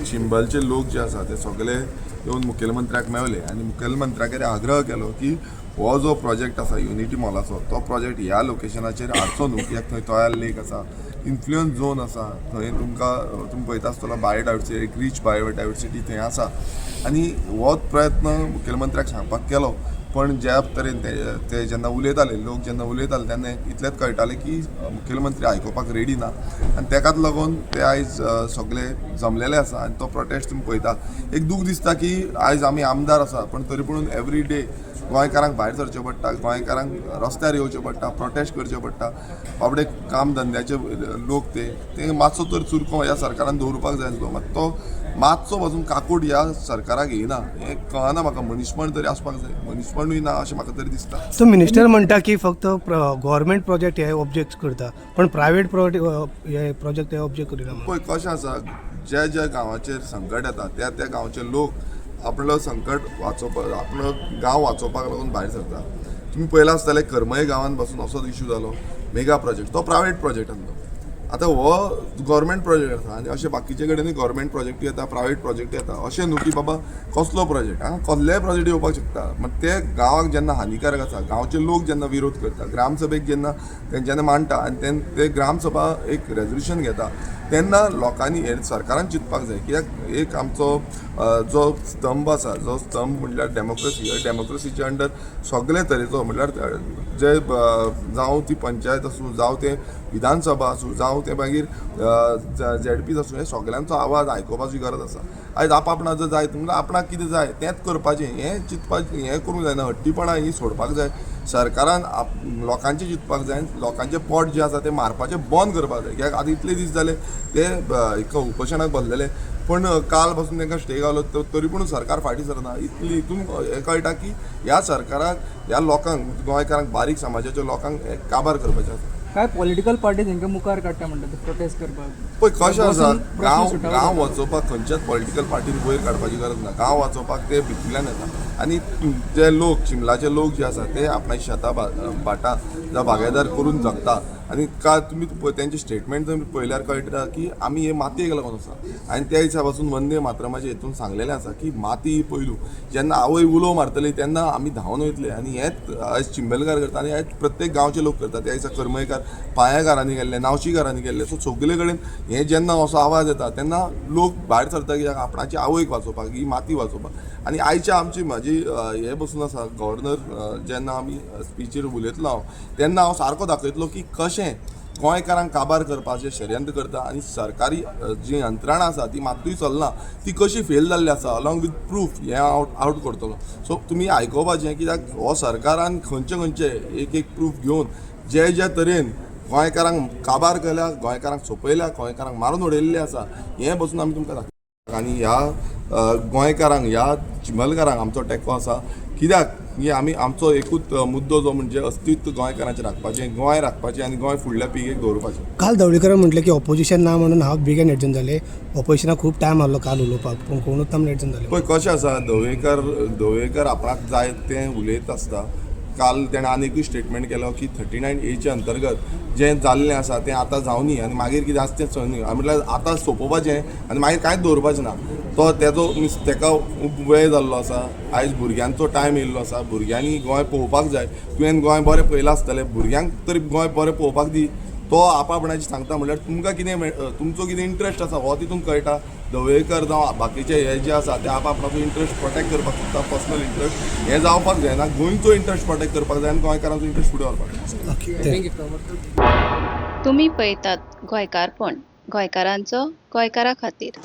चिंबलचे लोक जे आसा ते सगळे येवन मुखेलमंत्र्याक मेवले आनी मुखेलमंत्र्याक आग्रह केलो की हो जो प्रोजेक्ट आसा युनिटी मॉलाचो तो प्रोजेक्ट ह्या लोकेशनाचेर हाडचो न्हू, कित्याक थंय तोयाल लेक आसा, इन्फ्लुयन्स झोन आसा, थंय तुमी पळयता आसतलो बायोडायवर्सिटी, एक रीच बायोडायवर्सिटी थंय आसा आनी हो प्रयत्न मुखेलमंत्र्याक सांगपाक केलो. पण ज्या तरेन ते जेन्ना उलयताले, लोक जेन्ना उलयताले तेन्ना इतलेंच कळटालें की मुखेलमंत्री आयकुपाक रेडी ना आनी तेकाच लागून ते आयज सगळे जमलेले आसा आनी तो प्रोटेस्ट तुमी पळयता. एक दूख दिसता की आयज आमी आमदार आसा पण तरी पूण एवरी डे गोंयकारांक भायर सरचें पडटा, गोंयकारांक रस्त्यार येवचें पडटा, प्रोटेस्ट करचें पडटा. बाबडे काम धंद्याचे लोक ते मातसो तर चुरको ह्या सरकारान दवरपाक जाय आसलो, मात तो मातसो पासून काकूट ह्या सरकाराक येयना. हें कळना म्हाका. मनीसपण तरी आसपाक जाय, मनीसपणूय ना अशें म्हाका तरी दिसता. तो मिनिस्टर म्हणटा की फक्त गव्हर्मेंट प्रोजेक्ट हे ऑब्जेक्ट करता पण प्रायवेट प्रोजेक्ट हे ऑब्जेक्ट करिना. पळय कशें आसा, ज्या गांवाचेर संकट येता त्या गांवचे लोक आपलो संकट वाचोवपाक, आपलो गांव वाचोवपाक लागून भायर सरता. तुमी पळयलां आसतलें करमये गांवांत पासून असोच इश्यू जालो, मेगा प्रोजेक्ट, तो प्रायवेट प्रोजेक्ट आसलो. आतां हो गव्हर्मेंट प्रोजेक्ट आसा आनी अशें बाकीचे कडेनूय गव्हर्मेंट प्रोजेक्ट येता, प्रायवेट प्रोजेक्ट येता. अशें न्हू की बाबा कसलो प्रोजेक्ट, कसलेय प्रोजेक्ट येवपाक शकता. मात ते गांवाक जेन्ना हानिकारक आसा, गांवचे लोक जेन्ना विरोध करता, ग्रामसभेक जेन्ना मांडटा आनी ते ग्रामसभा एक रेजोल्युशन घेता तेन्ना लोकांनी हे सरकारान चिंतपाक जाय. कित्याक एक आमचो जो स्तंभ आसा, जो स्तंभ म्हणल्यार डेमोक्रेसी, डेमोक्रेसीच्या अंडर सगळे तरेचो म्हणल्यार जे जावं ती पंचायत आसूं, जावं ते विधानसभा आसूं, जावं ते मागीर ZPs आसूं, हे सगळ्यांचो आवाज आयकुपाची गरज आसा. आयज आपणाक जर जाय तुमकां आपणाक कितें जाय तेंच करपाचें, हें चिंतपाचें, हें करूंक जायना. हट्टीपणां ही सोडपाक जाय. सरकारान लोकांचें चिंतपाक जाय, लोकांचें पोट जें आसा तें मारपाचें बंद करपाक जाय. कित्याक आतां इतले दीस जाले ते एका उपोशणाक बसलेले पण काल पासून तांकां स्टे गावलो तरी पूण सरकार फाटीं सरना. हितून हें कळटा की ह्या सरकाराक ह्या लोकांक, गोंयकारांक, बारीक समाजाच्या लोकांक काबार करपाचें आसा. काय पॉलिटिकल पार्टी तांकां मुखार काडटा म्हणटा ते प्रोटेस्ट करपाक. पळय कशें आसा, गांव वाचोवपाक खंयच्याच पॉलिटिकल पार्टीन वयर काडपाची गरज ना. गांव वाचोवपाक ते भितरल्यान येता आनी जे लोक, चिंबलाचे लोक जे आसा ते आपणाची शेतां भाटां जावं बागायदार करून जगता. आनी तुमी तेंचे स्टेटमेंट जर पळयल्यार कळटा की आमी हे मातयेक लागून आसा आनी त्या हिसाब पासून वंदे मातरमाचे हितून सांगलेलें आसा की माती ही पयलू. जेन्ना आवय उलो मारतली तेन्ना आमी धांवन वयतले आनी हेंच आयज चिंबलकार करता आनी आयज प्रत्येक गांवचे लोक करता. त्या दिसा करमयेकार पाळयेकारांनी गेल्ले, नावशीकारांनी गेल्ले. सो सगळे कडेन हे जेन्ना असो आवाज येता तेन्ना लोक भायर सरता कित्याक आपणाची आवयक वाचोवपाक, ही माती वाचोवपाक. आनी आयच्या म्हाजी हे बसून आसा गव्हर्नर, जेन्ना आमी स्पीचेर उलयतलो हांव तेन्ना हांव सारको दाखयतलो की कशें गोंयकारांक काबार करपाचें षडयंत्र करता आनी सरकारी जी यंत्रणा आसा ती मात्तूय चलना, ती कशी फेल जाल्ली आसा अलॉंग वीथ प्रूफ हें हांव आउट करतलो. सो तुमी आयकोपाचें कित्याक हो सरकारान खंयचे एक प्रूफ घेवन जे तरेन गोंयकारांक काबार केल्या, गोंयकारांक सोंपयल्या, गोंयकारांक मारून उडयल्लें आसा, हें बसून आमी तुमकां दाखयता. आनी ह्या गोंयकारांक, ह्या चिंबलकारांक आमचो तेंको आसा. कित्याक की आमी आमचो एकूच मुद्दो जो म्हणजे अस्तित्व गोंयकारांचें राखपाचें, गोंय राखपाचें आनी गोंय फुडल्या पिळगेक दवरपाचें. काल ढवळीकर म्हटलें की ऑपोजिशन ना म्हणून हांव बेगीन एडजन जालें. ऑपोजिशनाक खूब टायम आहलो काल उलोवपाक पूण कोणूच तामणे एडजन जालें. पळय कशें आसा, ढवळीकर आपणाक जाय तें उलयत आसता. काल तेणें आनीकूय स्टेटमेंट केलो की 39A अंतर्गत जें जाल्लें आसा तें आतां जावनी आनी मागीर कितें आसा तें चलनी. म्हटल्यार आतां सोंपोवपाचें आनी मागीर कांयच दवरपाचें ना. तो तेका वेळ जाल्लो आसा. आयज भुरग्यांचो टायम येयल्लो आसा. भुरग्यांनी गोंय पळोवपाक जाय. तुवें गोंय बरें पळयलां आसतलें, भुरग्यांक तरी गोंय बरें पळोवपाक दी. तो आपणाचें सांगता म्हणल्यार तुमकां कितें, तुमचो कितें इंट्रस्ट आसा हो तितून कळटा. ढवळीकर जावं बाकीचे हे जे आसा ते आपणाचो इंट्रस्ट प्रोटेक्ट करपाक सोदता, पर्सनल इंट्रस्ट. हें जावपाक जायना. गोंयचो इंट्रस्ट प्रोटेक्ट करपाक जाय आनी गोंयकारांचो इंट्रस्ट फुडें व्हरपाक जाय. तुम्ही पळयतात गोंयकारपण, गोंयकारांचो गोंयकारा खातीर.